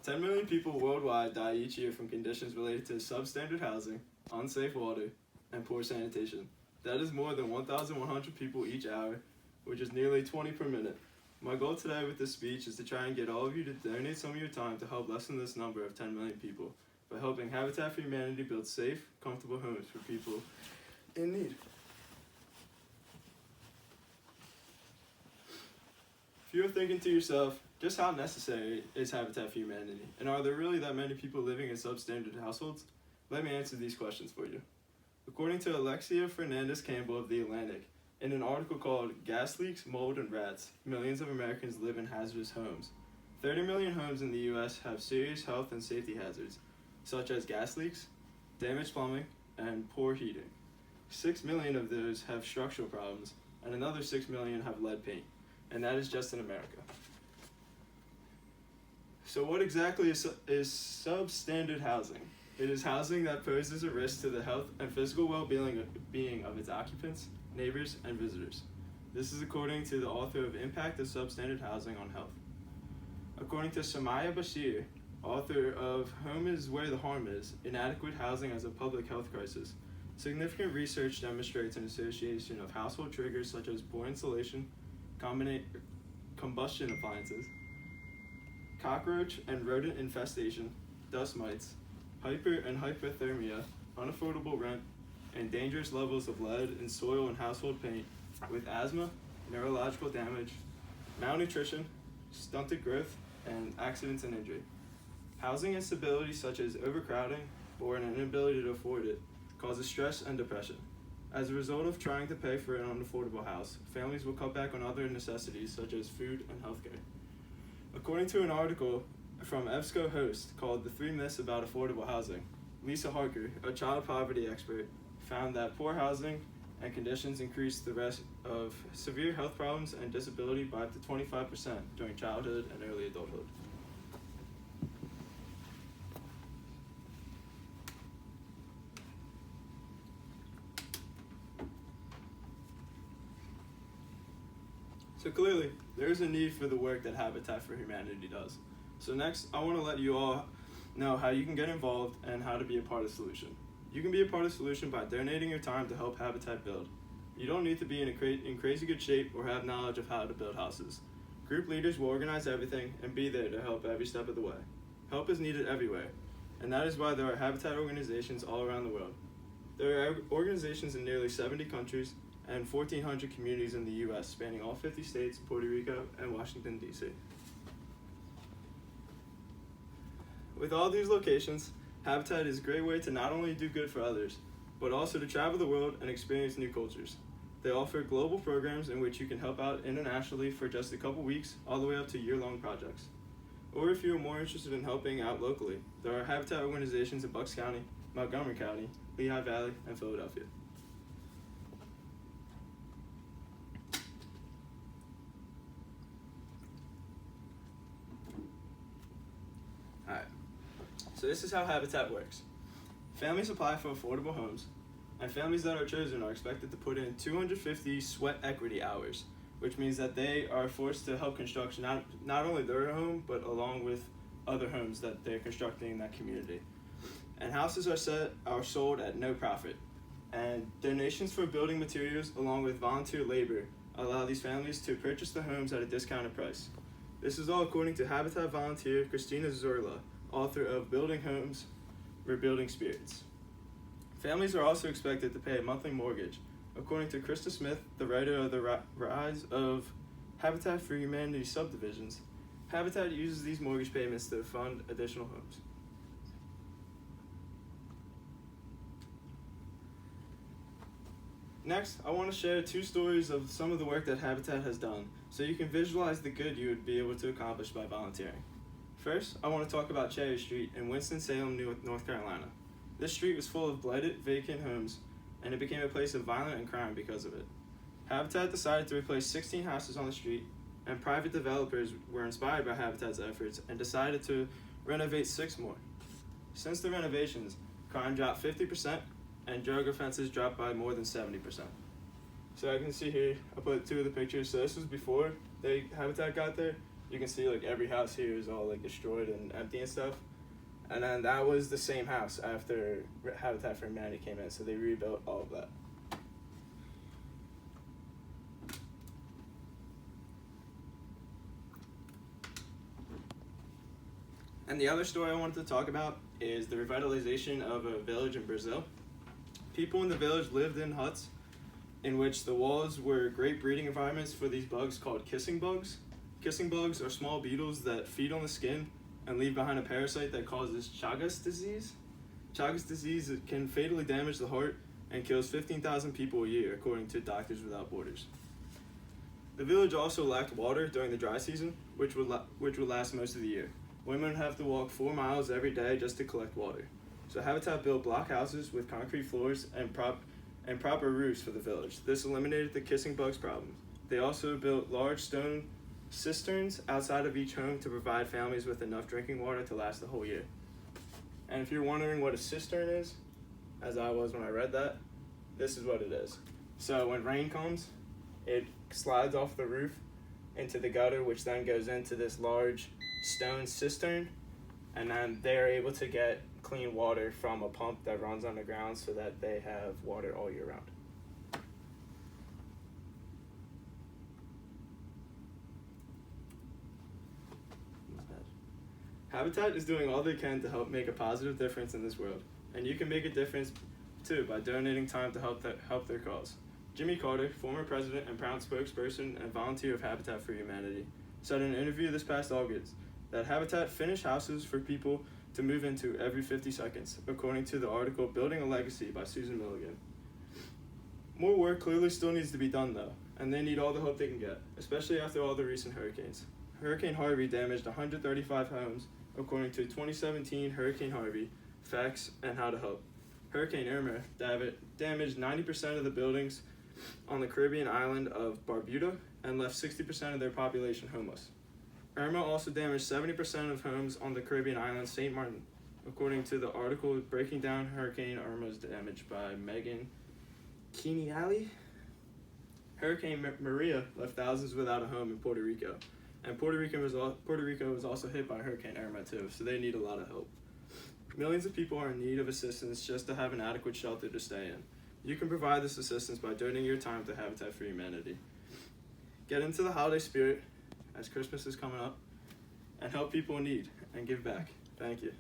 10 million people worldwide die each year from conditions related to substandard housing, unsafe water, and poor sanitation. That is more than 1,100 people each hour, which is nearly 20 per minute. My goal today with this speech is to try and get all of you to donate some of your time to help lessen this number of 10 million people by helping Habitat for Humanity build safe, comfortable homes for people in need. If you're thinking to yourself, just how necessary is Habitat for Humanity, and are there really that many people living in substandard households? Let me answer these questions for you. According to Alexia Fernandez Campbell of The Atlantic, in an article called Gas Leaks, Mold, and Rats, Millions of Americans Live in Hazardous Homes. 30 million homes in the U.S. have serious health and safety hazards, such as gas leaks, damaged plumbing, and poor heating. 6 million of those have structural problems, and another 6 million have lead paint, and that is just in America. So what exactly is substandard housing? It is housing that poses a risk to the health and physical well-being of its occupants, neighbors, and visitors. This is according to the author of Impact of Substandard Housing on Health. According to Samaya Bashir, author of Home is Where the Harm Is, Inadequate Housing as a Public Health Crisis, significant research demonstrates an association of household triggers such as poor insulation, combustion appliances, cockroach and rodent infestation, dust mites, hyper and hypothermia, unaffordable rent, and dangerous levels of lead in soil and household paint with asthma, neurological damage, malnutrition, stunted growth, and accidents and injury. Housing instability such as overcrowding or an inability to afford it causes stress and depression. As a result of trying to pay for an unaffordable house, families will cut back on other necessities such as food and healthcare. According to an article from EBSCO Host called The 3 Myths About Affordable Housing, Lisa Harker, a child poverty expert, found that poor housing and conditions increase the risk of severe health problems and disability by up to 25% during childhood and early adulthood. So clearly, there is a need for the work that Habitat for Humanity does. So next, I want to let you all know how you can get involved and how to be a part of the solution. You can be a part of the solution by donating your time to help Habitat build. You don't need to be in crazy good shape or have knowledge of how to build houses. Group leaders will organize everything and be there to help every step of the way. Help is needed everywhere, and that is why there are Habitat organizations all around the world. There are organizations in nearly 70 countries and 1,400 communities in the U.S. spanning all 50 states, Puerto Rico, and Washington, D.C. With all these locations, Habitat is a great way to not only do good for others, but also to travel the world and experience new cultures. They offer global programs in which you can help out internationally for just a couple weeks, all the way up to year-long projects. Or if you are more interested in helping out locally, there are Habitat organizations in Bucks County, Montgomery County, Lehigh Valley, and Philadelphia. Alright, so this is how Habitat works. Families apply for affordable homes, and families that are chosen are expected to put in 250 sweat equity hours, which means that they are forced to help construct not only their home, but along with other homes that they're constructing in that community. And houses are sold at no profit. And donations for building materials along with volunteer labor allow these families to purchase the homes at a discounted price. This is all according to Habitat volunteer Christina Zorla, author of Building Homes, Rebuilding Spirits. Families are also expected to pay a monthly mortgage. According to Krista Smith, the writer of The Rise of Habitat for Humanity Subdivisions, Habitat uses these mortgage payments to fund additional homes. Next, I want to share 2 stories of some of the work that Habitat has done, so you can visualize the good you would be able to accomplish by volunteering. First, I want to talk about Cherry Street in Winston-Salem, North Carolina. This street was full of blighted, vacant homes, and it became a place of violence and crime because of it. Habitat decided to replace 16 houses on the street, and private developers were inspired by Habitat's efforts and decided to renovate 6 more. Since the renovations, crime dropped 50%, and drug offenses dropped by more than 70%. So I can see here, I put 2 of the pictures. So this was before Habitat got there. you can see like every house here is all like destroyed and empty and stuff. And then that was the same house after Habitat for Humanity came in, so they rebuilt all of that. And the other story I wanted to talk about is the revitalization of a village in Brazil. People in the village lived in huts in which the walls were great breeding environments for these bugs called kissing bugs. Kissing bugs are small beetles that feed on the skin and leave behind a parasite that causes Chagas disease. Chagas disease can fatally damage the heart and kills 15,000 people a year, according to Doctors Without Borders. The village also lacked water during the dry season, which would last most of the year. Women would have to walk 4 miles every day just to collect water. So Habitat built block houses with concrete floors and proper roofs for the village. This eliminated the kissing bugs problem. They also built large stone cisterns outside of each home to provide families with enough drinking water to last the whole year. And if you're wondering what a cistern is, as I was when I read that, this is what it is. So when rain comes, it slides off the roof into the gutter, which then goes into this large stone cistern, and then they're able to get clean water from a pump that runs underground so that they have water all year round. Habitat is doing all they can to help make a positive difference in this world, and you can make a difference too by donating time to help their cause. Jimmy Carter, former president and proud spokesperson and volunteer of Habitat for Humanity, said in an interview this past August that Habitat finished houses for people to move into every 50 seconds, according to the article Building a Legacy by Susan Milligan. More work clearly still needs to be done though, and they need all the help they can get, especially after all the recent hurricanes. Hurricane Harvey damaged 135 homes, according to 2017 Hurricane Harvey, Facts and How to Help. Hurricane Irma damaged 90% of the buildings on the Caribbean island of Barbuda and left 60% of their population homeless. Irma also damaged 70% of homes on the Caribbean island St. Martin, according to the article Breaking Down Hurricane Irma's Damage by Megan Kiniali. Hurricane Maria left thousands without a home in Puerto Rico, and Puerto Rico was also hit by Hurricane Irma too, so they need a lot of help. Millions of people are in need of assistance just to have an adequate shelter to stay in. You can provide this assistance by donating your time to Habitat for Humanity. Get into the holiday spirit as Christmas is coming up, and help people in need and give back. Thank you.